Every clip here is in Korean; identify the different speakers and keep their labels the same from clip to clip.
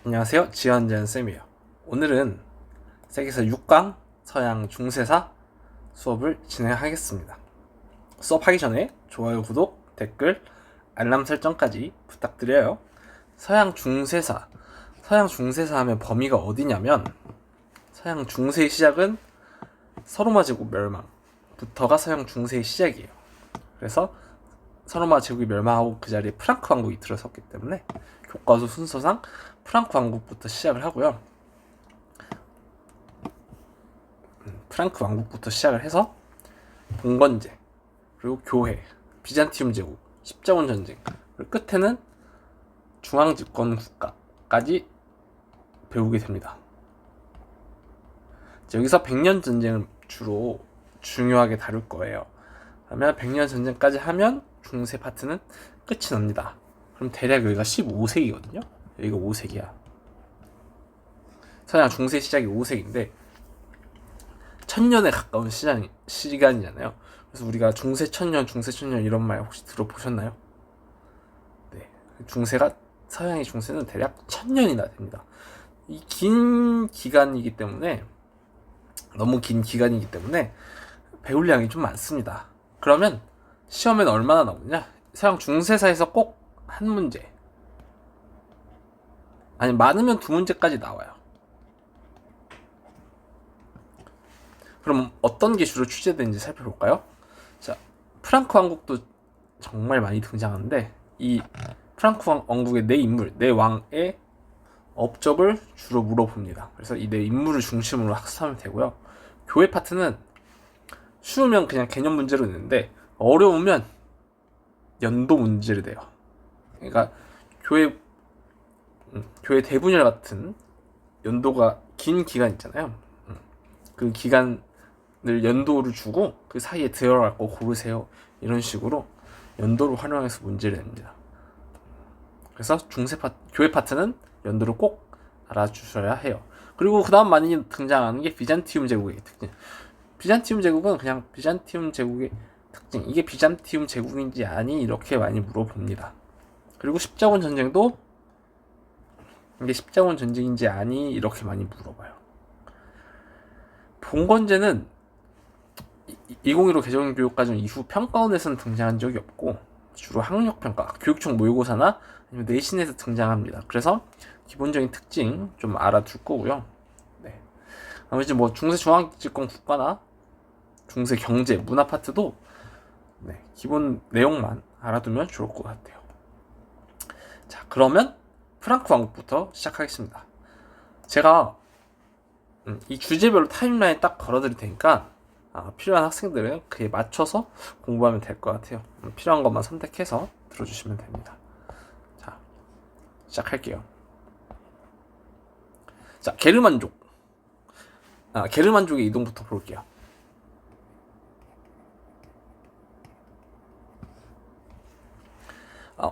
Speaker 1: 안녕하세요. 지현전 쌤이에요. 오늘은 세계에서 6강 서양 중세사 수업을 진행하겠습니다. 수업하기 전에 좋아요, 구독, 댓글, 알람 설정까지 부탁드려요. 서양 중세사 하면 범위가 어디냐면 서양 중세의 시작은 서로마 제국 멸망부터가 서양 중세의 시작이에요. 그래서 서로마 제국이 멸망하고 그 자리에 프랑크 왕국이 들어섰기 때문에 교과서 순서상 프랑크 왕국부터 시작을 하고요. 프랑크 왕국부터 시작을 해서 봉건제, 그리고 교회, 비잔티움 제국, 십자군 전쟁, 그리고 끝에는 중앙 집권 국가까지 배우게 됩니다. 여기서 100년 전쟁을 주로 중요하게 다룰 거예요. 그러면 100년 전쟁까지 하면 중세 파트는 끝이 납니다. 그럼 대략 여기가 15세기거든요. 여기가 5세기야. 서양 중세 시작이 5세기인데 1000년에 가까운 시간이잖아요. 그래서 우리가 중세 천년 이런 말 혹시 들어보셨나요? 네, 서양의 중세는 대략 1000년이나 됩니다. 이 긴 기간이기 때문에 너무 긴 기간이기 때문에 배울 양이 좀 많습니다. 그러면 시험엔 얼마나 나오느냐? 서양 중세사에서 꼭 한 문제, 아니 많으면 두 문제까지 나와요. 그럼 어떤 게 주로 취재되는지 살펴볼까요? 자, 프랑크 왕국도 정말 많이 등장하는데 이 프랑크 왕국의 네 왕의 업적을 주로 물어봅니다. 그래서 이 네 인물을 중심으로 학습하면 되고요. 교회 파트는 쉬우면 그냥 개념 문제로 내는데 어려우면 연도 문제를 내요. 그러니까 교회 대분열 같은 연도가 긴 기간 있잖아요. 그 기간을 연도를 주고 그 사이에 들어갈 거 고르세요. 이런 식으로 연도를 활용해서 문제를 냅니다. 그래서 교회 파트는 연도를 꼭 알아주셔야 해요. 그리고 그 다음 많이 등장하는 게 비잔티움 제국의 특징. 비잔티움 제국은 그냥 비잔티움 제국의 특징, 이게 비잔티움 제국인지 아니 이렇게 많이 물어봅니다. 그리고 십자군 전쟁도 이게 십자군 전쟁인지 아니 이렇게 많이 물어봐요. 봉건제는 2015 개정교육과정 이후 평가원에서는 등장한 적이 없고 주로 학력평가, 교육청 모의고사나 아니면 내신에서 등장합니다. 그래서 기본적인 특징 좀 알아둘 거고요. 네. 나머지 뭐 중세 중앙집권 국가나 중세 경제, 문화 파트도 네, 기본 내용만 알아두면 좋을 것 같아요. 자, 그러면 프랑크 왕국부터 시작하겠습니다. 제가 이 주제별로 타임라인 딱 걸어드릴 테니까 필요한 학생들은 그에 맞춰서 공부하면 될 것 같아요. 필요한 것만 선택해서 들어주시면 됩니다. 자, 시작할게요. 자, 게르만족의 이동부터 볼게요.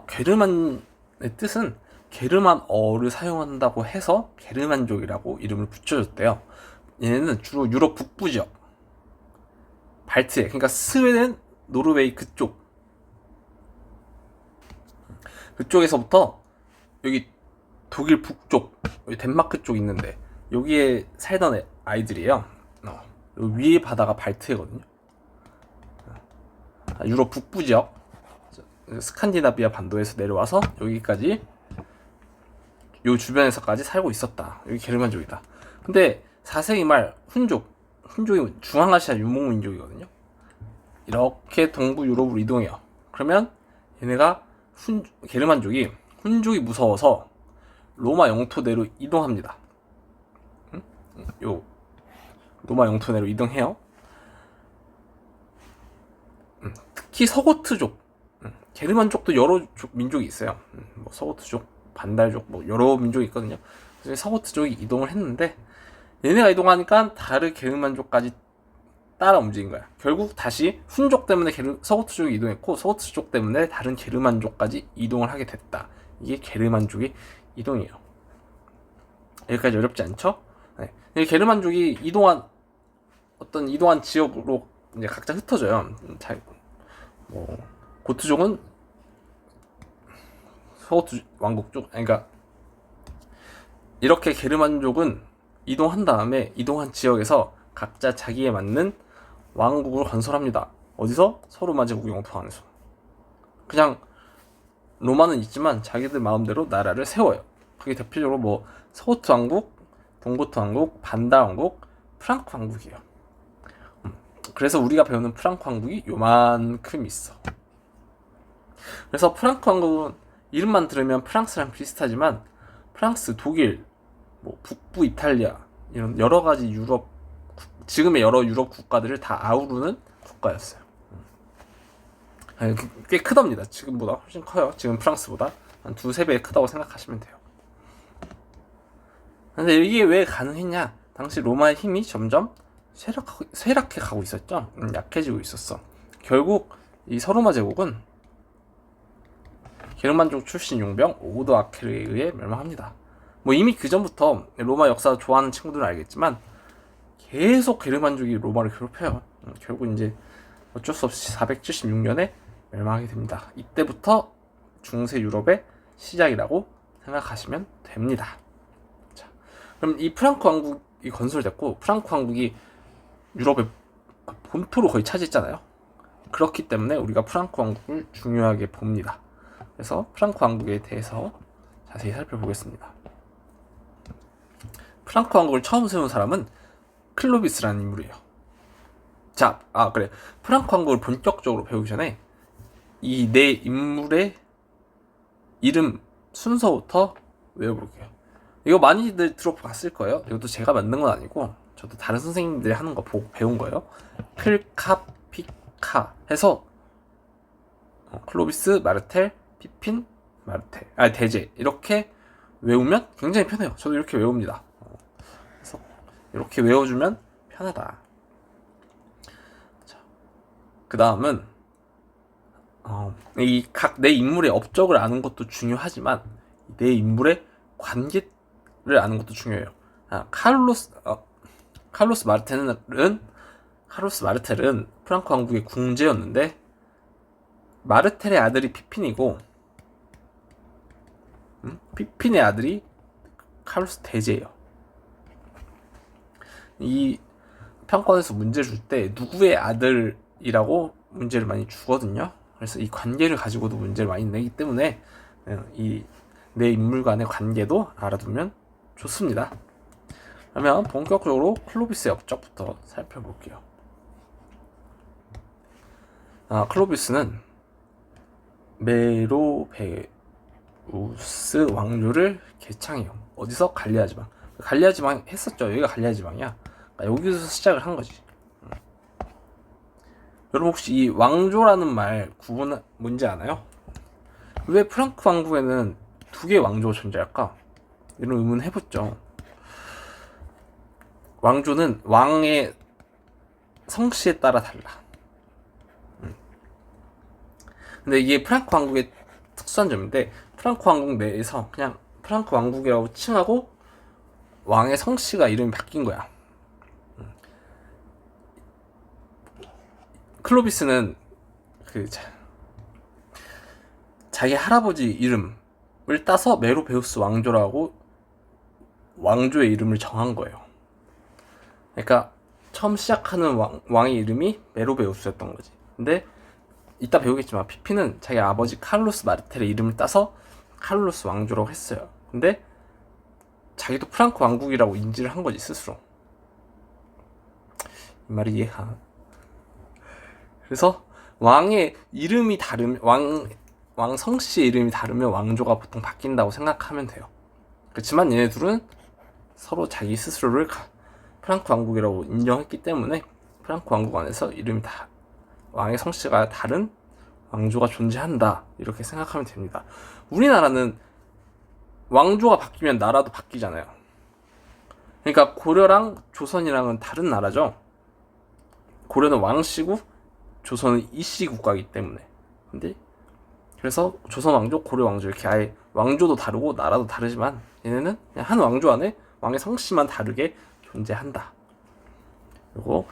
Speaker 1: 게르만의 뜻은 게르만어를 사용한다고 해서 게르만족이라고 이름을 붙여줬대요. 얘네는 주로 유럽 북부 지역, 발트해, 그러니까 스웨덴, 노르웨이 그쪽에서부터 여기 독일 북쪽, 여기 덴마크 쪽 있는데 여기에 살던 아이들이에요. 여기 위에 바다가 발트해거든요. 유럽 북부 지역, 스칸디나비아 반도에서 내려와서 여기까지 요 주변에서까지 살고 있었다. 여기 게르만족이다. 근데 4세기 말 훈족이 중앙아시아 유목민족이거든요. 이렇게 동부 유럽으로 이동해요. 그러면 얘네가 게르만족이 훈족이 무서워서 로마 영토 내로 이동합니다. 요 로마 영토 내로 이동해요. 특히 서고트족, 게르만족도 여러 민족이 있어요. 뭐 서고트족, 반달족, 뭐 여러 민족이 있거든요. 그래서 서고트족이 이동을 했는데 얘네가 이동하니까 다른 게르만족까지 따라 움직인 거야. 결국 다시 훈족 때문에 서고트족이 이동했고 서고트족 때문에 다른 게르만족까지 이동을 하게 됐다. 이게 게르만족의 이동이에요. 여기까지 어렵지 않죠? 네. 게르만족이 이동한 지역으로 이제 각자 흩어져요. 뭐 고트족은 서고트 왕국 쪽, 그러니까 이렇게 게르만족은 이동한 다음에 이동한 지역에서 각자 자기에 맞는 왕국을 건설합니다. 어디서? 서로마 제국 영토 안에서. 그냥 로마는 있지만 자기들 마음대로 나라를 세워요. 그게 대표적으로 뭐 서고트 왕국, 동고트 왕국, 반다 왕국, 프랑크 왕국이에요. 그래서 우리가 배우는 프랑크 왕국이 요만큼 있어. 그래서 프랑크 왕국은 이름만 들으면 프랑스랑 비슷하지만 프랑스, 독일, 뭐 북부 이탈리아 이런 여러 가지 유럽, 지금의 여러 유럽 국가들을 다 아우르는 국가였어요. 꽤 크답니다. 지금보다 훨씬 커요. 지금 프랑스보다 한 2-3배 크다고 생각하시면 돼요. 근데 이게 왜 가능했냐? 당시 로마의 힘이 점점 쇠락해 가고 있었죠. 약해지고 있었어. 결국 이 서로마 제국은 게르만족 출신 용병 오도아케르에 의해 멸망합니다. 뭐 이미 그 전부터 로마 역사 좋아하는 친구들은 알겠지만 계속 게르만족이 로마를 괴롭혀요. 결국 이제 어쩔 수 없이 476년에 멸망하게 됩니다. 이때부터 중세 유럽의 시작이라고 생각하시면 됩니다. 자, 그럼 이 프랑크 왕국이 건설됐고 프랑크 왕국이 유럽의 본토로 거의 차지했잖아요. 그렇기 때문에 우리가 프랑크 왕국을 중요하게 봅니다. 그래서 프랑크 왕국에 대해서 자세히 살펴보겠습니다. 프랑크 왕국을 처음 세운 사람은 클로비스라는 인물이에요. 자, 그래. 프랑크 왕국을 본격적으로 배우기 전에 이 네 인물의 이름 순서부터 외워볼게요. 이거 많이들 들어봤을 거예요. 이것도 제가 만든 건 아니고 저도 다른 선생님들이 하는 거 보고 배운 거예요. 클카피카 해서 클로비스, 마르텔, 피핀, 마르텔, 대제 이렇게 외우면 굉장히 편해요. 저도 이렇게 외웁니다. 그래서 이렇게 외워주면 편하다. 그 다음은 이 각 내 인물의 업적을 아는 것도 중요하지만 내 인물의 관계를 아는 것도 중요해요. 카를로스 마르텔은 프랑크 왕국의 궁제였는데 마르텔의 아들이 피핀이고 피핀의 아들이 카를로스 대제예요. 이 평가원에서 문제를 줄 때 누구의 아들이라고 문제를 많이 주거든요. 그래서 이 관계를 가지고도 문제를 많이 내기 때문에 이 내 인물 간의 관계도 알아두면 좋습니다. 그러면 본격적으로 클로비스의 업적부터 살펴볼게요. 클로비스는 메로베우스 왕조를 개창해요. 어디서? 갈리아 지방. 갈리아 지방 했었죠. 여기가 갈리아 지방이야. 여기서 시작을 한 거지. 여러분 혹시 이 왕조라는 말 구분 뭔지 아나요? 왜 프랑크 왕국에는 2개의 왕조가 존재할까? 이런 의문 해봤죠. 왕조는 왕의 성씨에 따라 달라. 근데 이게 프랑크 왕국의 특수한 점인데 프랑크 왕국 내에서 그냥 프랑크 왕국이라고 칭하고 왕의 성씨가 이름이 바뀐 거야. 클로비스는 자기 할아버지 이름을 따서 메로베우스 왕조라고 왕조의 이름을 정한 거예요. 그러니까 처음 시작하는 왕의 이름이 메로베우스였던 거지. 근데 이따 배우겠지만 피피는 자기 아버지 카를로스 마르텔의 이름을 따서 카를로스 왕조라고 했어요. 근데 자기도 프랑크 왕국이라고 인지를 한 거지 스스로. 이 말이 이해가. 그래서 왕의 이름이 다르면 왕 성씨의 이름이 다르면 왕조가 보통 바뀐다고 생각하면 돼요. 그렇지만 얘네 둘은 서로 자기 스스로를 프랑크 왕국이라고 인정했기 때문에 프랑크 왕국 안에서 이름이 다 왕의 성씨가 다른 왕조가 존재한다 이렇게 생각하면 됩니다. 우리나라는 왕조가 바뀌면 나라도 바뀌잖아요. 그러니까 고려랑 조선이랑은 다른 나라죠. 고려는 왕씨고 조선은 이씨 국가이기 때문에. 근데 그래서 조선 왕조, 고려 왕조 이렇게 아예 왕조도 다르고 나라도 다르지만 얘네는 그냥 한 왕조 안에 왕의 성씨만 다르게 존재한다. 그리고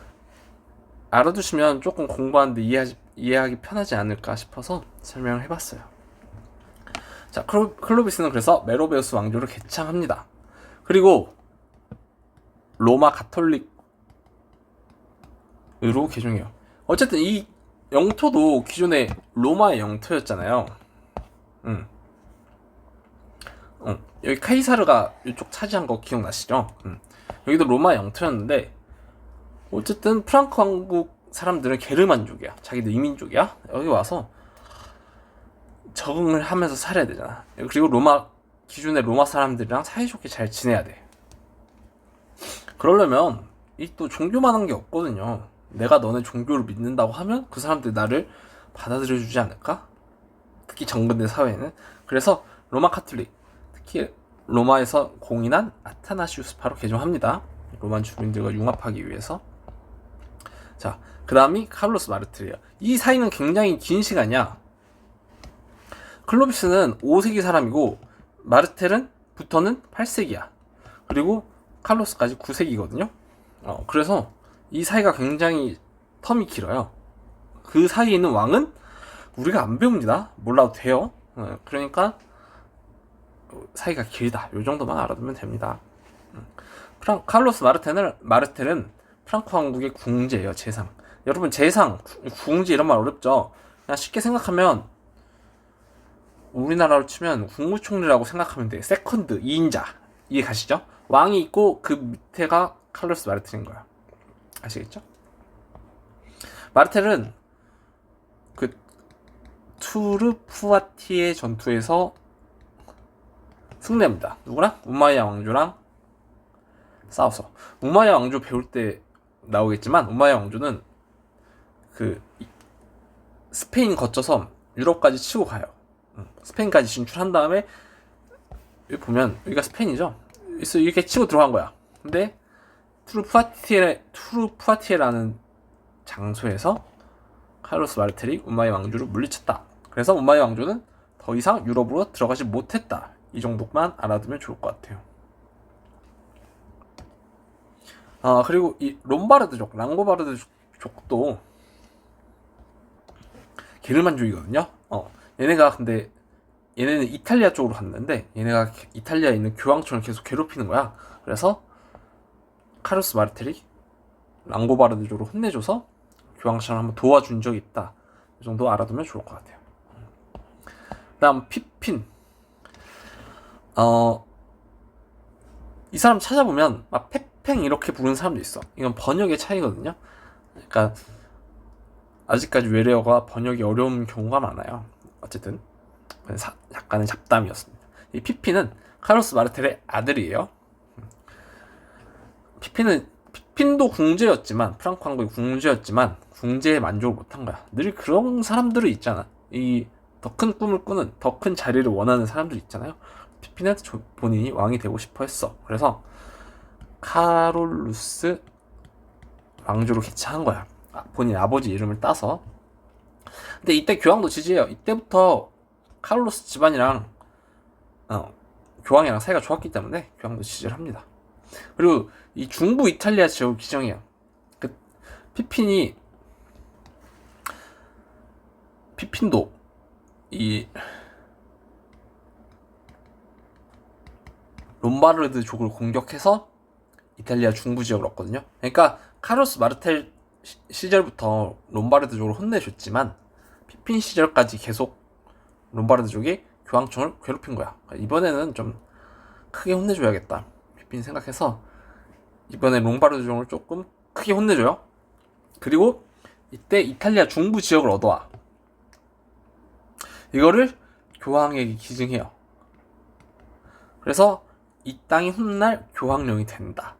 Speaker 1: 알아두시면 조금 공부하는데 이해하기 편하지 않을까 싶어서 설명을 해봤어요. 자, 클로비스는 그래서 메로베우스 왕조를 개창합니다. 그리고 로마 가톨릭으로 개종해요. 어쨌든 이 영토도 기존에 로마의 영토였잖아요. 여기 카이사르가 이쪽 차지한 거 기억나시죠? 여기도 로마 영토였는데 어쨌든 프랑크 왕국 사람들은 게르만족이야. 자기들 이민족이야. 여기 와서 적응을 하면서 살아야 되잖아. 그리고 기존의 로마 사람들이랑 사이좋게 잘 지내야 돼. 그러려면 이 또 종교만한 게 없거든요. 내가 너네 종교를 믿는다고 하면 그 사람들이 나를 받아들여주지 않을까? 특히 정근대 사회에는. 그래서 로마 카톨릭, 특히 로마에서 공인한 아타나시우스파로 개종합니다. 로마 주민들과 융합하기 위해서. 자, 그 다음이 카를로스 마르텔이에요. 이 사이는 굉장히 긴 시간이야. 클로비스는 5세기 사람이고 마르텔은 8세기야. 그리고 칼로스까지 9세기거든요. 그래서 이 사이가 굉장히 텀이 길어요. 그 사이에 있는 왕은 우리가 안 배웁니다. 몰라도 돼요. 그러니까 사이가 길다. 요 정도만 알아두면 됩니다. 카를로스 마르텔은 프랑크 왕국의 궁제예요. 재상. 여러분 재상, 궁제 이런 말 어렵죠? 그냥 쉽게 생각하면 우리나라로 치면 국무총리라고 생각하면 돼. 세컨드, 2인자. 이해 가시죠? 왕이 있고 그 밑에가 카를로스 마르텔인 거야. 아시겠죠? 마르텔은 그 투르푸아티에 전투에서 승리합니다. 누구랑? 우마이야 왕조랑 싸워서. 우마이야 왕조 배울 때 나오겠지만 우마이야 왕조는 그 스페인 거쳐서 유럽까지 치고 가요. 스페인까지 진출한 다음에 여기 보면 여기가 스페인이죠. 그래서 이렇게 치고 들어간 거야. 근데 투르푸아티에라는 장소에서 카를로스 마르텔이 우마이 왕조를 물리쳤다. 그래서 우마이 왕조는 더 이상 유럽으로 들어가지 못했다. 이 정도만 알아두면 좋을 것 같아요. 그리고 이 롬바르드족, 랑고바르드족도 게르만족이거든요. 근데 얘네는 이탈리아 쪽으로 갔는데 얘네가 이탈리아에 있는 교황청을 계속 괴롭히는 거야. 그래서 카를로스 마르텔이 랑고바르드족으로 혼내줘서 교황청을 한번 도와준 적이 있다. 이 정도 알아두면 좋을 것 같아요. 다음 피핀. 이 사람 찾아보면 막 페팽 이렇게 부르는 사람도 있어. 이건 번역의 차이거든요. 그러니까 아직까지 외래어가 번역이 어려운 경우가 많아요. 어쨌든 약간의 잡담이었습니다. 이 피핀은 카를로스 마르텔의 아들이에요. 피핀도 궁제였지만 프랑크 왕국의 궁제였지만 궁제에 만족을 못한 거야. 늘 그런 사람들이 있잖아. 이 더 큰 꿈을 꾸는, 더 큰 자리를 원하는 사람들 있잖아요. 피핀은 본인이 왕이 되고 싶어 했어. 그래서 카롤루스 왕조로 개최한 거야. 본인 아버지 이름을 따서. 근데 이때 교황도 지지해요. 이때부터 카를로스 집안이랑 교황이랑 사이가 좋았기 때문에 교황도 지지를 합니다. 그리고 이 중부 이탈리아 지역을 기정해요. 피핀도 이 롬바르드족을 공격해서 이탈리아 중부 지역을 얻거든요. 그러니까 카를로스 마르텔 시절부터 롬바르드족을 혼내줬지만 피핀 시절까지 계속 롬바르드족이 교황청을 괴롭힌 거야. 이번에는 좀 크게 혼내줘야겠다. 피핀 생각해서 이번에 롬바르드족을 조금 크게 혼내줘요. 그리고 이때 이탈리아 중부 지역을 얻어와. 이거를 교황에게 기증해요. 그래서 이 땅이 훗날 교황령이 된다.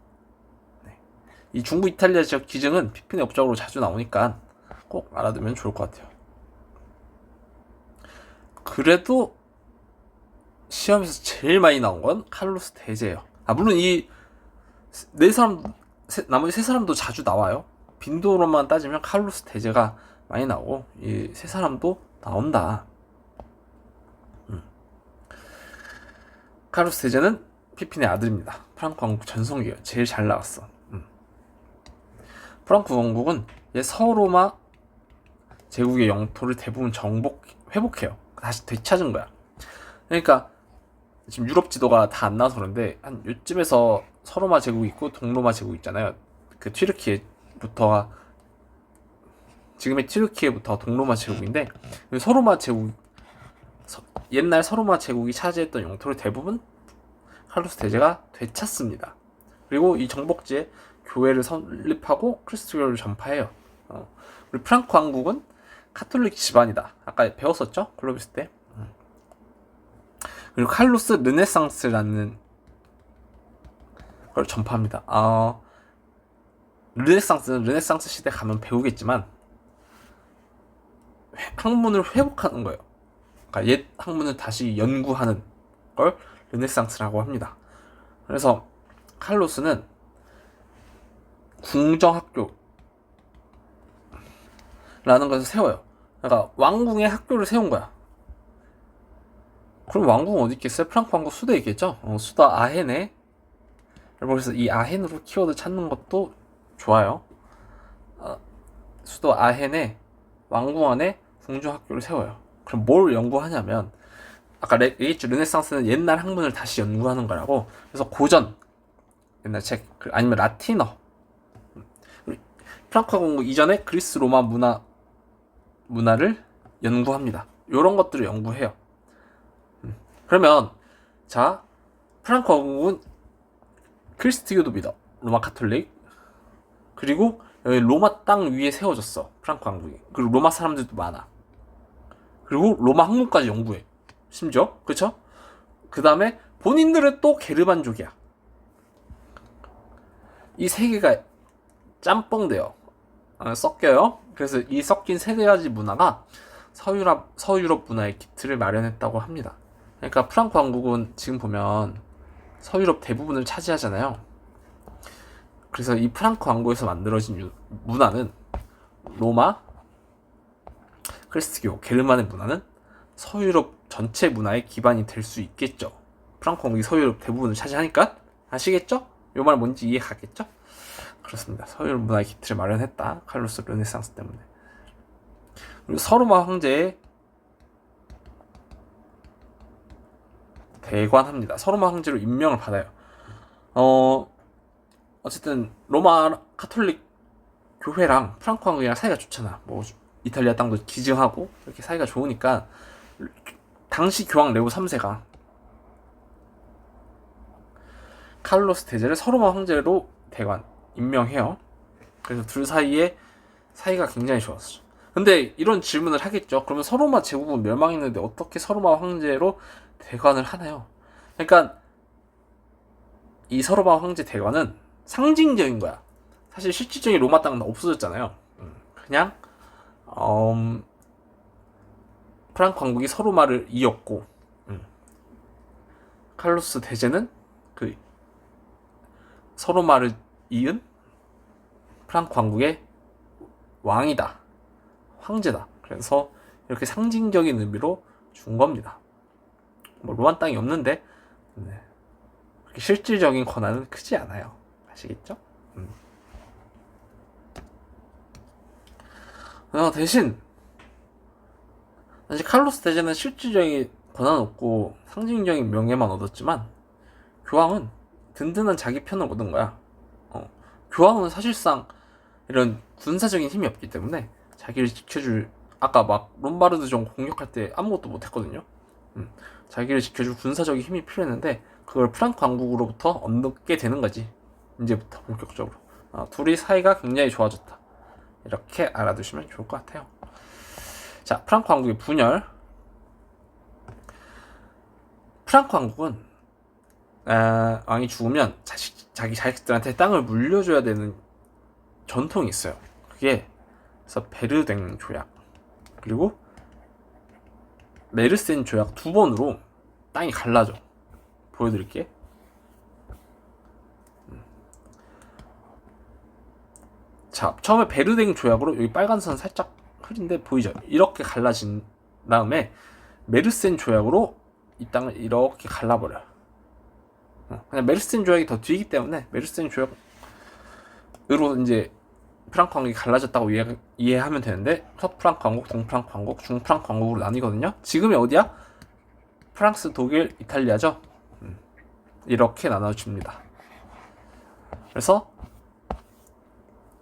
Speaker 1: 이 중부 이탈리아 지역 기증은 피핀의 업적으로 자주 나오니까 꼭 알아두면 좋을 것 같아요. 그래도 시험에서 제일 많이 나온 건 카를로스 대제예요. 물론 이 나머지 세 사람도 자주 나와요. 빈도로만 따지면 카를로스 대제가 많이 나오고 이 세 사람도 나온다. 카를로스 대제는 피핀의 아들입니다. 프랑크 왕국 전성기예요. 제일 잘 나왔어. 프랑크 왕국은 서로마 제국의 영토를 대부분 회복해요. 다시 되찾은 거야. 그러니까 지금 유럽 지도가 다 안 나와서 그런데 한 요쯤에서 서로마 제국이 있고 동로마 제국 있잖아요. 그 튀르키예부터가 지금의 튀르키예부터 동로마 제국인데 서로마 제국 옛날 서로마 제국이 차지했던 영토를 대부분 칼로스 대제가 되찾습니다. 그리고 이 정복지에 교회를 설립하고 크리스토교를 전파해요. 우리 프랑크 왕국은 카톨릭 집안이다. 아까 배웠었죠? 클로비스 때. 그리고 칼로스 르네상스라는 걸 전파합니다. 르네상스는 르네상스 시대 가면 배우겠지만 학문을 회복하는 거예요. 그러니까 옛 학문을 다시 연구하는 걸 르네상스라고 합니다. 그래서 칼로스는 궁정학교라는 것을 세워요. 그러니까 왕궁의 학교를 세운 거야. 그럼 왕궁은 어디 있겠어요? 프랑크 왕국 수도에 있겠죠? 수도 아헨에. 그래서 이 아헨으로 키워드 찾는 것도 좋아요. 수도 아헨에 왕궁 안에 궁정학교를 세워요. 그럼 뭘 연구하냐면 아까 얘기했죠. 르네상스는 옛날 학문을 다시 연구하는 거라고. 그래서 고전 옛날 책 아니면 라틴어 프랑크 왕국 이전에 그리스 로마 문화를 연구합니다. 이런 것들을 연구해요. 그러면 자 프랑크 왕국은 크리스트교도 믿어. 로마 카톨릭. 그리고 여기 로마 땅 위에 세워졌어. 프랑크 왕국이. 그리고 로마 사람들도 많아. 그리고 로마 학문까지 연구해. 심지어. 그쵸? 그 다음에 본인들은 또 게르만족이야. 이 세 개가 짬뽕돼요. 섞여요. 그래서 이 섞인 세 가지 문화가 서유럽 문화의 기틀을 마련했다고 합니다. 그러니까 프랑크 왕국은 지금 보면 서유럽 대부분을 차지하잖아요. 그래서 이 프랑크 왕국에서 만들어진 문화는 로마, 크리스트교, 게르만의 문화는 서유럽 전체 문화의 기반이 될 수 있겠죠. 프랑크 왕국이 서유럽 대부분을 차지하니까. 아시겠죠? 이 말 뭔지 이해 가겠죠? 그렇습니다. 서유럽 문화의 기틀을 마련했다. 칼로스 르네상스 때문에. 그리고 서로마 황제의 대관합니다. 서로마 황제로 임명을 받아요. 어쨌든 로마 카톨릭 교회랑 프랑크 왕국이랑 사이가 좋잖아. 뭐 이탈리아 땅도 기증하고 이렇게 사이가 좋으니까 당시 교황 레오 3세가 칼로스 대제를 서로마 황제로 대관 임명해요. 그래서 둘 사이에 사이가 굉장히 좋았어. 근데 이런 질문을 하겠죠. 그러면 서로마 제국은 멸망했는데 어떻게 서로마 황제로 대관을 하나요? 그러니까 이 서로마 황제 대관은 상징적인 거야. 사실 실질적인 로마 땅은 없어졌잖아요. 그냥 프랑크 왕국이 서로마를 이었고 칼로스 대제는 그 서로마를 이은 프랑크 왕국의 왕이다. 황제다. 그래서 이렇게 상징적인 의미로 준 겁니다. 뭐 로마 땅이 없는데 그렇게 실질적인 권한은 크지 않아요. 아시겠죠? 대신 사실 칼로스 대제는 실질적인 권한은 없고 상징적인 명예만 얻었지만 교황은 든든한 자기 편을 얻은 거야. 교황은 사실상 이런 군사적인 힘이 없기 때문에 자기를 지켜줄 아까 막 롬바르드정 공격할 때 아무것도 못했거든요. 자기를 지켜줄 군사적인 힘이 필요했는데 그걸 프랑크 왕국으로부터 얻게 되는 거지. 이제부터 본격적으로. 둘이 사이가 굉장히 좋아졌다. 이렇게 알아두시면 좋을 것 같아요. 자, 프랑크 왕국의 분열. 프랑크 왕국은 왕이 죽으면 자기 자식들한테 땅을 물려줘야 되는 전통이 있어요. 그게 그래서 베르댕 조약 그리고 메르센 조약 두 번으로 땅이 갈라져. 보여드릴게. 자, 처음에 베르댕 조약으로 여기 빨간 선 살짝 흐린데 보이죠? 이렇게 갈라진 다음에 메르센 조약으로 이 땅을 이렇게 갈라버려요. 그냥 메르센 조약이 더 뒤이기 때문에 메르센 조약으로 이제 프랑크 왕국이 갈라졌다고 이해하면 되는데 서프랑크 왕국, 동프랑크 왕국, 중프랑크 왕국으로 나뉘거든요. 지금이 어디야? 프랑스, 독일, 이탈리아죠. 이렇게 나눠줍니다. 그래서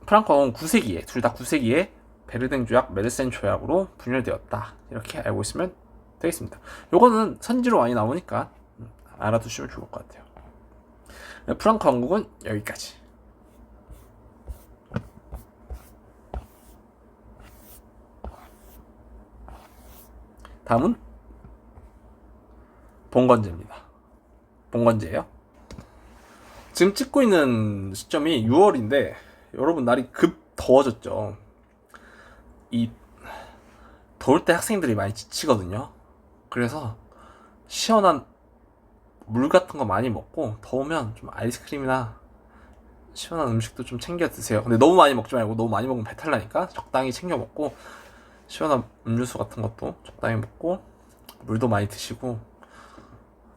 Speaker 1: 프랑크 왕국은 9세기에 둘 다 9세기에 베르댕 조약, 메르센 조약으로 분열되었다. 이렇게 알고 있으면 되겠습니다. 요거는 선지로 많이 나오니까 알아두시면 좋을 것 같아요. 프랑크 왕국은 여기까지. 다음은 봉건제입니다. 봉건제예요. 지금 찍고 있는 시점이 6월인데 여러분 날이 급 더워졌죠. 이 더울 때 학생들이 많이 지치거든요. 그래서 시원한 물 같은 거 많이 먹고 더우면 좀 아이스크림이나 시원한 음식도 좀 챙겨 드세요. 근데 너무 많이 먹지 말고, 너무 많이 먹으면 배탈 나니까 적당히 챙겨 먹고 시원한 음료수 같은 것도 적당히 먹고 물도 많이 드시고,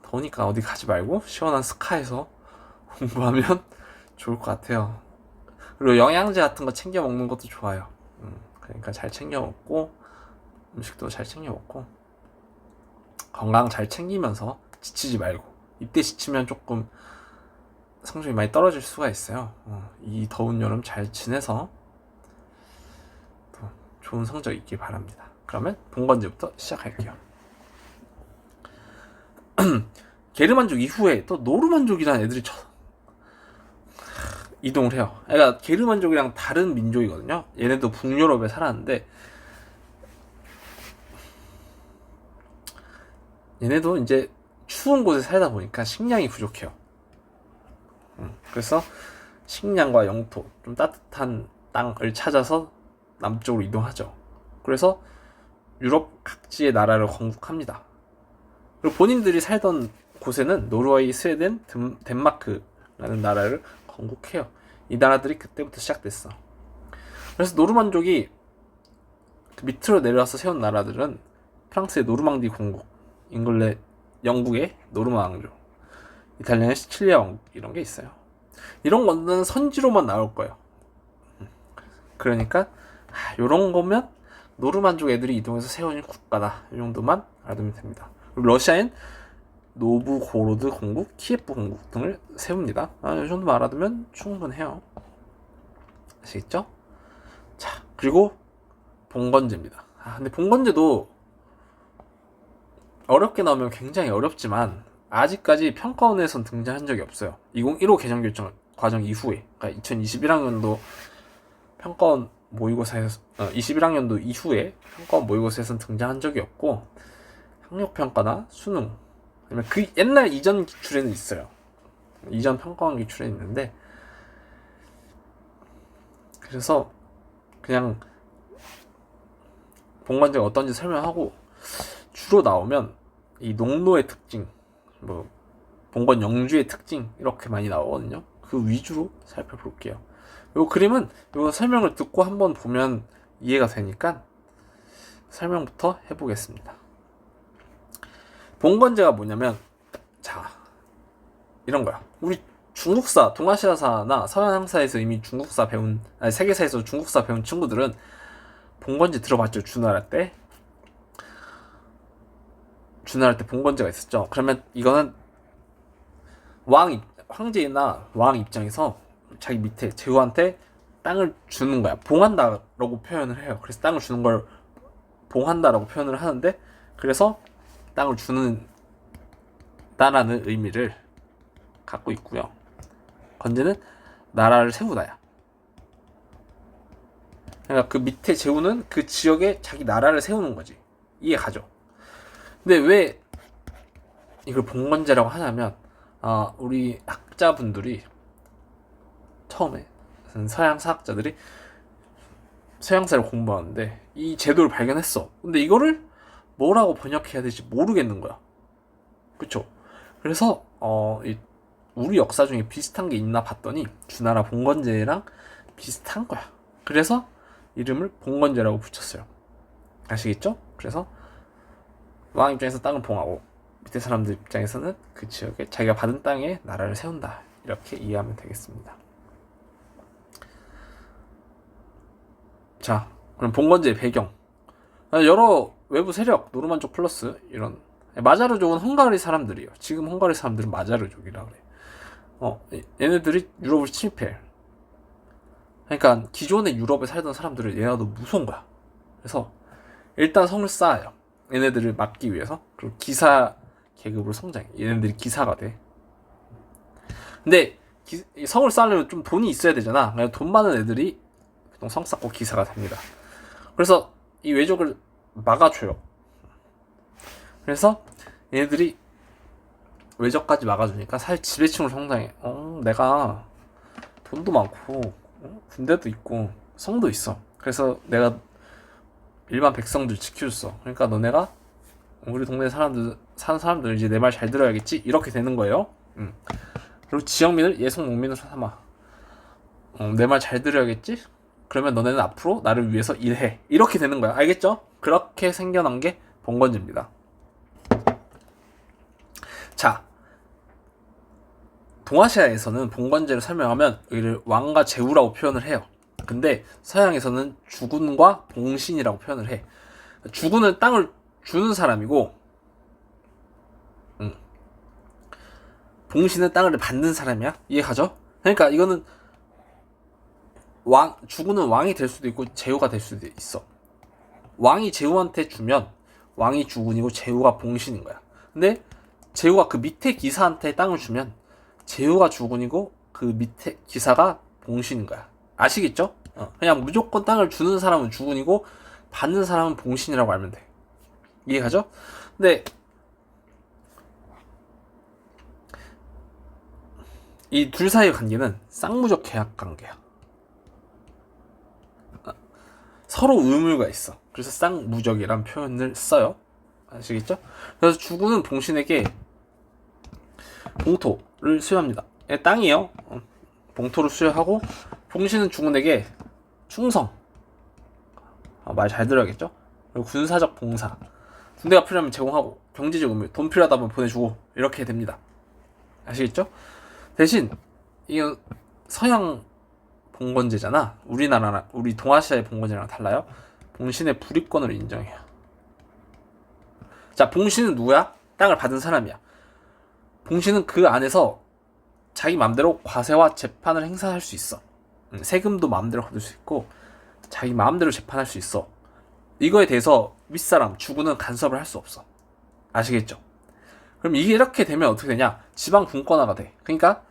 Speaker 1: 더우니까 어디 가지 말고 시원한 스카에서 공부하면 좋을 것 같아요. 그리고 영양제 같은 거 챙겨 먹는 것도 좋아요. 그러니까 잘 챙겨 먹고 음식도 잘 챙겨 먹고 건강 잘 챙기면서 지치지 말고, 이때 지치면 조금 성적이 많이 떨어질 수가 있어요. 이 더운 여름 잘 지내서 또 좋은 성적 있길 바랍니다. 그러면 봉건제부터 시작할게요. 게르만족 이후에 또 노르만족이라는 애들이 이동을 해요. 그러니까 게르만족이랑 다른 민족이거든요. 얘네도 북유럽에 살았는데 얘네도 이제 추운 곳에 살다 보니까 식량이 부족해요. 그래서 식량과 영토, 좀 따뜻한 땅을 찾아서 남쪽으로 이동하죠. 그래서 유럽 각지의 나라를 건국합니다. 그리고 본인들이 살던 곳에는 노르웨이, 스웨덴, 덴마크라는 나라를 건국해요. 이 나라들이 그때부터 시작됐어. 그래서 노르만족이 그 밑으로 내려와서 세운 나라들은 프랑스의 노르망디 공국, 영국의 노르만 왕조, 이탈리아의 시칠리아 왕국, 이런 게 있어요. 이런 거는 선지로만 나올 거예요. 그러니까 이런 거면 노르만족 애들이 이동해서 세운 국가다, 이 정도만 알아두면 됩니다. 그리고 러시아엔 노브고로드 공국, 키예프 공국 등을 세웁니다. 이 정도만 알아두면 충분해요. 아시겠죠? 자, 그리고 봉건제입니다. 근데 봉건제도 어렵게 나오면 굉장히 어렵지만 아직까지 평가원에선 등장한 적이 없어요. 2015 개정결정 과정 이후에, 그러니까 2021학년도 평가원 모의고사에서 21학년도 이후에 평가원 모의고사에선 등장한 적이 없고, 학력평가나 수능, 아니면 그 옛날 이전 기출에는 있어요. 이전 평가원 기출에 있는데, 그래서 그냥 봉건제가 어떤지 설명하고, 주로 나오면 이 농노의 특징, 뭐 봉건 영주의 특징, 이렇게 많이 나오거든요. 그 위주로 살펴볼게요. 요 그림은 요 설명을 듣고 한번 보면 이해가 되니까 설명부터 해보겠습니다. 봉건제가 뭐냐면, 자, 이런 거야. 우리 중국사, 동아시아사나 서양사에서 이미 중국사 배운, 세계사에서 중국사 배운 친구들은 봉건제 들어봤죠? 주나라 때 봉건제가 있었죠. 그러면 이거는 황제나 왕 입장에서 자기 밑에 제후한테 땅을 주는 거야. 봉한다라고 표현을 해요. 그래서 땅을 주는 걸 봉한다라고 표현을 하는데, 그래서 땅을 준다라는 의미를 갖고 있고요. 건제는 나라를 세우다야. 그러니까 그 밑에 제후는 그 지역에 자기 나라를 세우는 거지. 이해 가죠? 근데 왜 이걸 봉건제라고 하냐면, 우리 학자분들이 처음에 서양 사학자들이 서양사를 공부하는데 이 제도를 발견했어. 근데 이거를 뭐라고 번역해야 될지 모르겠는 거야. 그쵸? 그래서 우리 역사 중에 비슷한 게 있나 봤더니 주나라 봉건제랑 비슷한 거야. 그래서 이름을 봉건제라고 붙였어요. 아시겠죠? 그래서 왕 입장에서 땅을 봉하고 밑에 사람들 입장에서는 그 지역에 자기가 받은 땅에 나라를 세운다, 이렇게 이해하면 되겠습니다. 자, 그럼 봉건제의 배경, 여러 외부 세력, 노르만족 플러스 이런 마자르족은 헝가리 사람들이에요. 지금 헝가리 사람들은 마자르족이라 그래. 얘네들이 유럽을 침입해. 그러니까 기존에 유럽에 살던 사람들은 얘네가 너무 무서운 거야. 그래서 일단 성을 쌓아요. 얘네들을 막기 위해서. 그리고 기사 계급으로 성장해. 얘네들이 기사가 돼. 근데 성을 쌓으려면 좀 돈이 있어야 되잖아. 그래서 돈 많은 애들이 보통 성 쌓고 기사가 됩니다. 그래서 이 외적을 막아줘요. 그래서 얘네들이 외적까지 막아주니까 사실 지배층으로 성장해. 내가 돈도 많고 군대도 있고 성도 있어. 그래서 내가 일반 백성들 지켜줬어. 그러니까 너네가 우리 동네 사는 사람들 이제 내 말 잘 들어야겠지. 이렇게 되는 거예요. 그리고 지역민을 예속 농민으로 삼아. 내 말 잘 들어야겠지. 그러면 너네는 앞으로 나를 위해서 일해. 이렇게 되는 거야. 알겠죠? 그렇게 생겨난 게 봉건제입니다. 자, 동아시아에서는 봉건제를 설명하면 이를 왕과 제후라고 표현을 해요. 근데 서양에서는 주군과 봉신이라고 표현을 해. 주군은 땅을 주는 사람이고, 봉신은 땅을 받는 사람이야. 이해가죠? 그러니까 이거는 주군은 왕이 될 수도 있고 제후가 될 수도 있어. 왕이 제후한테 주면 왕이 주군이고 제후가 봉신인 거야. 근데 제후가 그 밑에 기사한테 땅을 주면 제후가 주군이고 그 밑에 기사가 봉신인 거야. 아시겠죠? 그냥 무조건 땅을 주는 사람은 주군이고 받는 사람은 봉신이라고 알면 돼. 이해가죠? 근데 이 둘 사이의 관계는 쌍무적 계약 관계야. 서로 의무가 있어. 그래서 쌍무적이란 표현을 써요. 아시겠죠? 그래서 주군은 봉신에게 봉토를 수여합니다. 땅이에요. 봉토를 수여하고 봉신은 주군에게 충성. 말 잘 들어야겠죠? 그리고 군사적 봉사. 군대가 필요하면 제공하고 경제적 의무, 돈 필요하다면 보내주고 이렇게 됩니다. 아시겠죠? 대신 이건 서양 봉건제잖아. 우리 동아시아의 봉건제랑 달라요. 봉신의 불입권을 인정해요. 자, 봉신은 누구야? 땅을 받은 사람이야. 봉신은 그 안에서 자기 마음대로 과세와 재판을 행사할 수 있어. 세금도 마음대로 거둘 수 있고 자기 마음대로 재판할 수 있어. 이거에 대해서 윗사람, 주군은 간섭을 할 수 없어. 아시겠죠? 그럼 이게 이렇게 되면 어떻게 되냐? 지방 분권화가 돼. 그러니까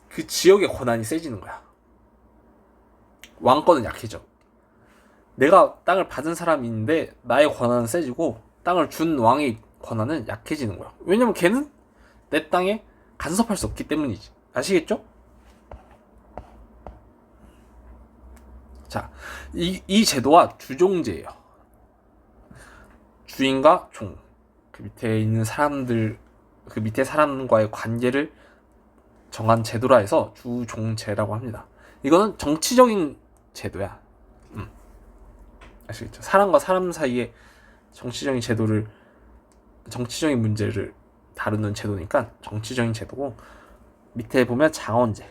Speaker 1: 그 지역의 권한이 세지는 거야. 왕권은 약해져. 내가 땅을 받은 사람인데 나의 권한은 세지고 땅을 준 왕의 권한은 약해지는 거야. 왜냐면 걔는 내 땅에 간섭할 수 없기 때문이지. 아시겠죠? 자, 이 제도와 주종제예요. 주인과 종, 그 밑에 있는 사람들, 그 밑에 사람과의 관계를 정한 제도라 해서 주종제라고 합니다. 이거는 정치적인 제도야. 아시겠죠? 사람과 사람 사이에 정치적인 문제를 다루는 제도니까 정치적인 제도고, 밑에 보면 장원제는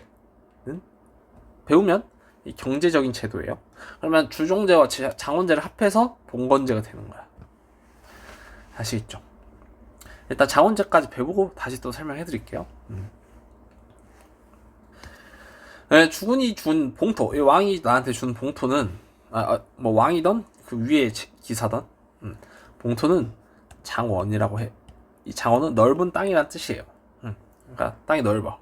Speaker 1: 배우면 이 경제적인 제도예요. 그러면 주종제와 장원제를 합해서 봉건제가 되는 거야. 아시겠죠? 일단 장원제까지 배우고 다시 또 설명해 드릴게요. 네, 주군이 준 봉토, 이 왕이 나한테 준 봉토는 뭐 왕이던 그 위에 기사던 봉토는 장원이라고 해. 이 장원은 넓은 땅이란 뜻이에요. 그러니까 땅이 넓어.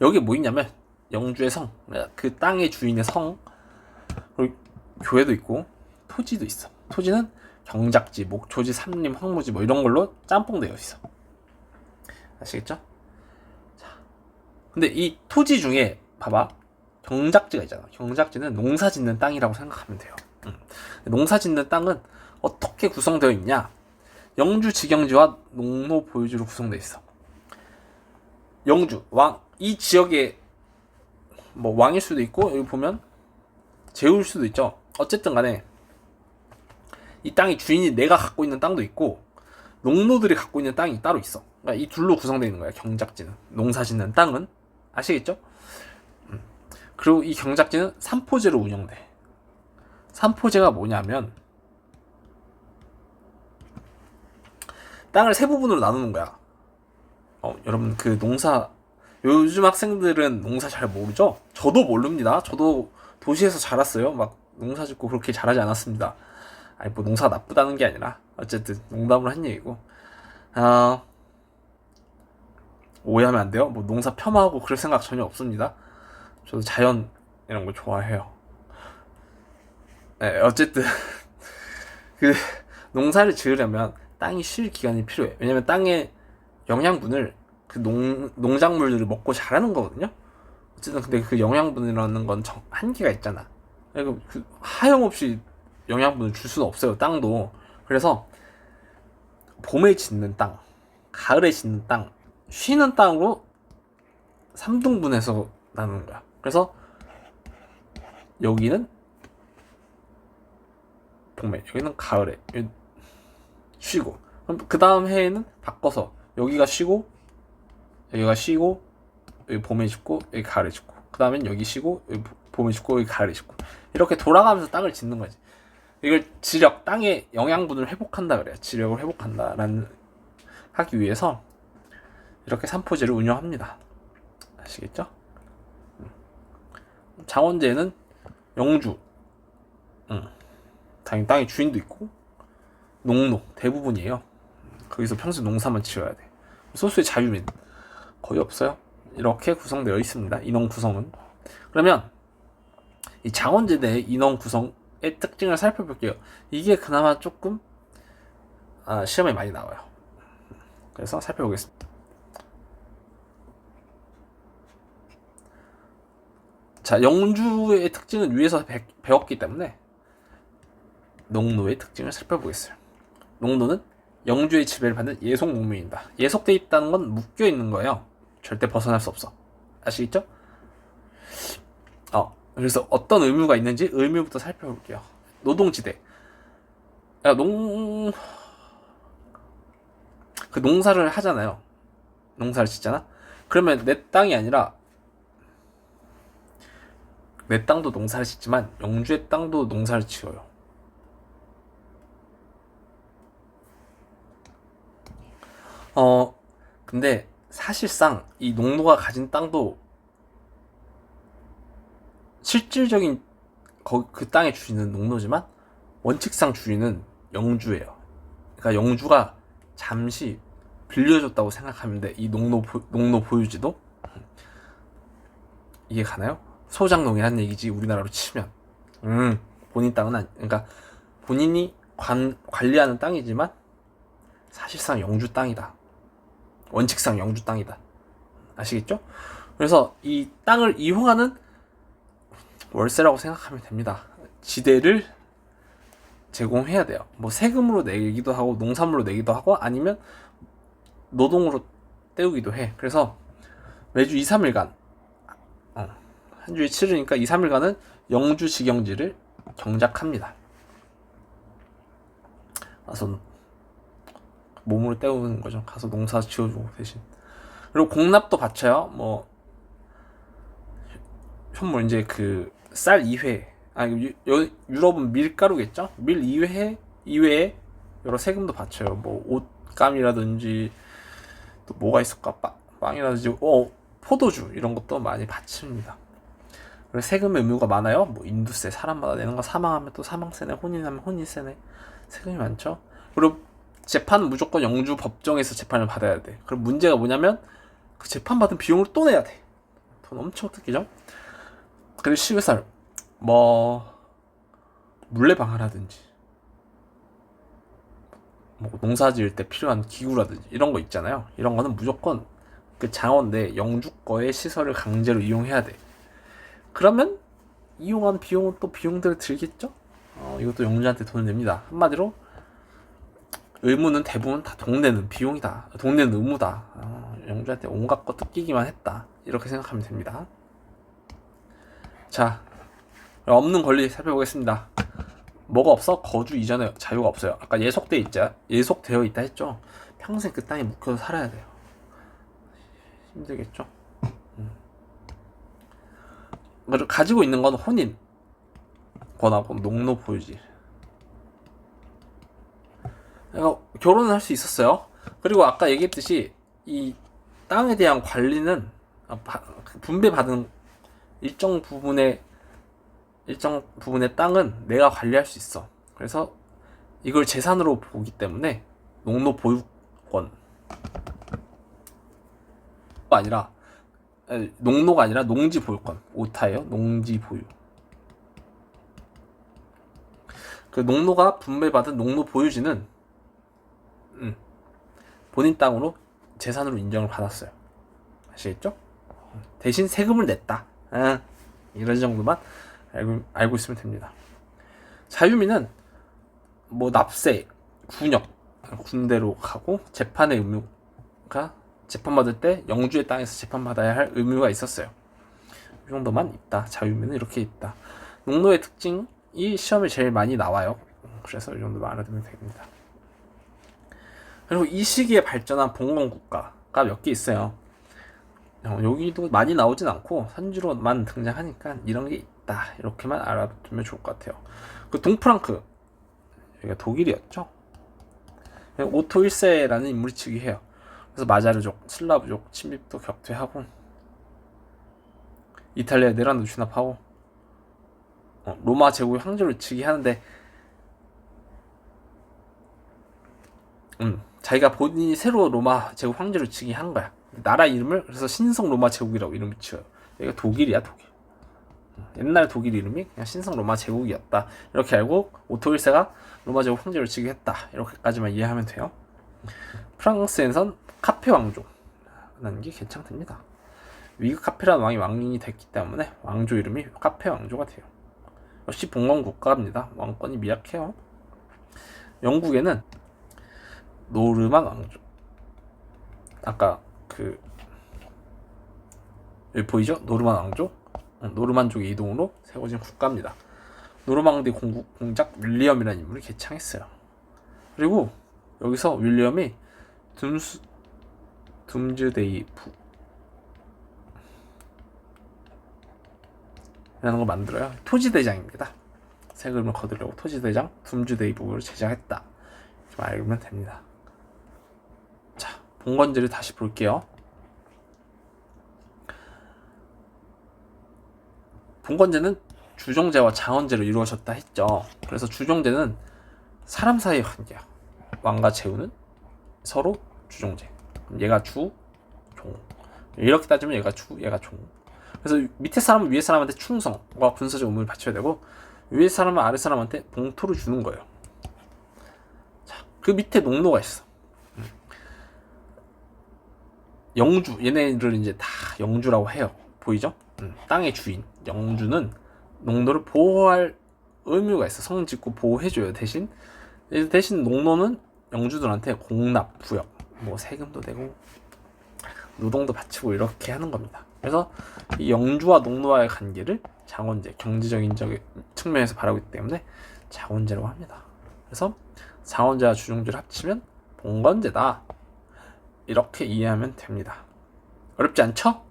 Speaker 1: 여기 뭐 있냐면 영주의 성, 그 땅의 주인의 성, 그리고 교회도 있고 토지도 있어. 토지는 경작지, 목초지, 산림, 황무지 뭐 이런 걸로 짬뽕되어 있어. 아시겠죠? 자, 근데 이 토지 중에 봐봐, 경작지가 있잖아. 경작지는 농사 짓는 땅이라고 생각하면 돼요. 농사 짓는 땅은 어떻게 구성되어 있냐? 영주 직영지와 농노 보유지로 구성되어 있어. 영주, 왕, 이 지역에 뭐 왕일 수도 있고, 여기 보면 제후일 수도 있죠. 어쨌든 간에 이 땅이 주인이 내가 갖고 있는 땅도 있고 농노들이 갖고 있는 땅이 따로 있어. 그러니까 이 둘로 구성되어 있는 거야. 경작지는, 농사 짓는 땅은. 아시겠죠? 그리고 이 경작지는 삼포제로 운영돼. 삼포제가 뭐냐면 땅을 세 부분으로 나누는 거야. 여러분 그 농사 요즘 학생들은 농사 잘 모르죠? 저도 모릅니다. 저도 도시에서 자랐어요. 막 농사 짓고 그렇게 잘하지 않았습니다. 아니 뭐 농사 나쁘다는 게 아니라 어쨌든 농담으로 한 얘기고 오해하면 안 돼요. 뭐 농사 폄하하고 그럴 생각 전혀 없습니다. 저도 자연 이런 거 좋아해요. 네, 어쨌든 그 농사를 지으려면 땅이 쉴 기간이 필요해. 왜냐면 땅에 영양분을 그 농작물들을 먹고 자라는 거거든요. 어쨌든 근데 그 영양분이라는 건 한계가 있잖아. 그러니까 그 하염없이 영양분을 줄 수는 없어요. 땅도. 그래서 봄에 짓는 땅, 가을에 짓는 땅, 쉬는 땅으로 3등분해서 나누는 거야. 그래서 여기는 봄에, 여기는 가을에 여기 쉬고, 그럼 그 다음 해에는 바꿔서 여기가 쉬고, 여기가 쉬고, 여기 봄에 짓고, 여기 가을에 짓고, 그 다음엔 여기 쉬고, 여기 봄에 짓고, 여기 가을에 짓고, 이렇게 돌아가면서 땅을 짓는 거지. 이걸 지력, 땅의 영양분을 회복한다 그래요. 지력을 회복한다라는 하기 위해서 이렇게 산포제를 운영합니다. 아시겠죠? 장원제는 영주, 당연히 땅의 주인도 있고 농노 대부분이에요. 거기서 평소 농사만 지어야 돼. 소수의 자유민 거의 없어요. 이렇게 구성되어 있습니다. 인원 구성은. 그러면 이 장원제 내 인원 구성의 특징을 살펴볼게요. 이게 그나마 조금 시험에 많이 나와요. 그래서 살펴보겠습니다. 자, 영주의 특징은 위에서 배웠기 때문에 농노의 특징을 살펴보겠어요. 농노는 영주의 지배를 받는 예속 농민이다. 예속돼 있다는 건 묶여 있는 거예요. 절대 벗어날 수 없어. 아시겠죠? 그래서 어떤 의무가 있는지 의무부터 살펴볼게요. 노동지대. 그 농사를 하잖아요. 농사를 짓잖아. 그러면 내 땅이 아니라 내 땅도 농사를 짓지만 영주의 땅도 농사를 지어요. 근데 사실상 이 농노가 가진 땅도 실질적인 그 땅의 주인은 농노지만 원칙상 주인은 영주예요. 그러니까 영주가 잠시 빌려줬다고 생각하면 돼. 이 농노 보유지도 이해 가나요? 소장농이라는 얘기지 우리나라로 치면. 본인 땅은 그러니까 본인이 관리하는 땅이지만 사실상 영주 땅이다. 원칙상 영주 땅이다. 아시겠죠? 그래서 이 땅을 이용하는 월세라고 생각하면 됩니다. 지대를 제공해야 돼요. 뭐 세금으로 내기도 하고 농산물로 내기도 하고 아니면 노동으로 때우기도 해. 그래서 매주 2, 3일간 한 주에 치르니까 2, 3일간은 영주 직영지를 경작합니다. 가서 몸으로 때우는 거죠. 가서 농사 지어주고 대신. 그리고 공납도 바쳐요. 뭐 현물 이제 그 쌀 2회 유럽은 밀가루겠죠? 밀 2회 이외에 여러 세금도 바쳐요. 뭐 옷감이라든지 또 뭐가 있을까? 빵이라든지 포도주 이런 것도 많이 바칩니다. 그리고 세금 의무가 많아요. 뭐 인두세 사람마다 내는 거, 사망하면 또 사망세네, 혼인하면 혼인세네. 세금이 많죠. 그리고 재판은 무조건 영주 법정에서 재판을 받아야 돼. 그럼 문제가 뭐냐면 그 재판 받은 비용을 또 내야 돼. 돈 엄청 뜯기죠. 그리고 시외살 뭐 물레방아라든지 뭐 농사 지을 때 필요한 기구라든지 이런 거 있잖아요. 이런 거는 무조건 그 장원 내 영주 거의 시설을 강제로 이용해야 돼. 그러면 이용한 비용은 또 비용대로 들겠죠? 이것도 영주한테 돈을 냅니다. 한마디로 의무는 대부분 다 돈 내는 비용이다. 돈 내는 의무다. 영주한테 온갖 거 뜯기기만 했다. 이렇게 생각하면 됩니다. 자, 없는 권리 살펴보겠습니다. 뭐가 없어? 거주 이전에 자유가 없어요. 아까 예속되어 있다 했죠? 평생 그 땅에 묵혀서 살아야 돼요. 힘들겠죠? 가지고 있는 건 혼인 권하고 농노 보유지. 결혼을 할 수 있었어요. 그리고 아까 얘기했듯이 이 땅에 대한 관리는 분배받은 일정 부분의 땅은 내가 관리할 수 있어. 그래서 이걸 재산으로 보기 때문에 농노 보유권 아니라 농노가 아니라 농지 보유권. 오타예요. 농지 보유. 그 농노가 분배받은 농노 보유지는 본인 땅으로 재산으로 인정을 받았어요. 아시겠죠? 대신 세금을 냈다. 이런 정도만 알고 있으면 됩니다. 자유민은 뭐 납세, 군역, 군대로 가고 재판의 의무가 재판받을 때 영주의 땅에서 재판받아야 할 의무가 있었어요. 이 정도만 있다. 자유민은 이렇게 있다. 농노의 특징이 시험에 제일 많이 나와요. 그래서 이 정도만 알아두면 됩니다. 그리고 이 시기에 발전한 봉건국가가 몇 개 있어요. 여기도 많이 나오진 않고 선지로만 등장하니까 이런 게 있다. 이렇게만 알아두면 좋을 것 같아요. 그 동프랑크, 여기가 독일이었죠. 오토 1세라는 인물이 즉위해요. 그래서 마자르족, 슬라브족 침입도 격퇴하고 이탈리아 내란도 진압하고 로마 제국의 황제로 즉위하는데 자기가 본인이 새로 로마 제국 황제로 즉위한 거야. 나라 이름을 그래서 신성 로마 제국이라고 이름을 지어요. 여기가 독일이야, 독일. 옛날 독일 이름이 그냥 신성 로마 제국이었다. 이렇게 알고 오토 1세가 로마 제국 황제로 즉위했다. 이렇게까지만 이해하면 돼요. 프랑스에선 카페 왕조라는 게 괜찮답니다. 위그 카페라는 왕이 됐기 때문에 왕조 이름이 카페 왕조가 돼요. 역시 봉건 국가입니다. 왕권이 미약해요. 영국에는 노르만 왕조. 아까 여기 보이죠? 노르만 왕조. 노르만족의 이동으로 세워진 국가입니다. 노르망디 공작 윌리엄이라는 인물이 개창했어요. 그리고 여기서 윌리엄이 둠즈데이부 라는 걸 만들어요. 토지대장입니다. 세금을 거두려고 토지대장 둠즈데이북을 제작했다. 좀 알면 됩니다. 자, 봉건제를 다시 볼게요. 봉건제는 주종제와 장원제로 이루어졌다 했죠. 그래서 주종제는 사람 사이의 관계야. 왕과 제후는 서로 주종제. 얘가 주, 종. 이렇게 따지면 얘가 주, 얘가 종. 그래서 밑에 사람은 위에 사람한테 충성과 군사적 의무를 바쳐야 되고 위에 사람은 아래 사람한테 봉토를 주는 거예요. 자, 그 밑에 농노가 있어. 영주, 얘네를 이제 다 영주라고 해요. 보이죠? 땅의 주인 영주는 농노를 보호할 의무가 있어. 성 짓고 보호해줘요. 대신 농노는 영주들한테 공납, 부역, 뭐 세금도 내고 노동도 바치고 이렇게 하는 겁니다. 그래서 이 영주와 농노와의 관계를 장원제, 경제적인 측면에서 바라고 있기 때문에 장원제라고 합니다. 그래서 장원제와 주종제를 합치면 봉건제다. 이렇게 이해하면 됩니다. 어렵지 않죠?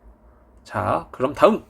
Speaker 1: 자, 그럼 다음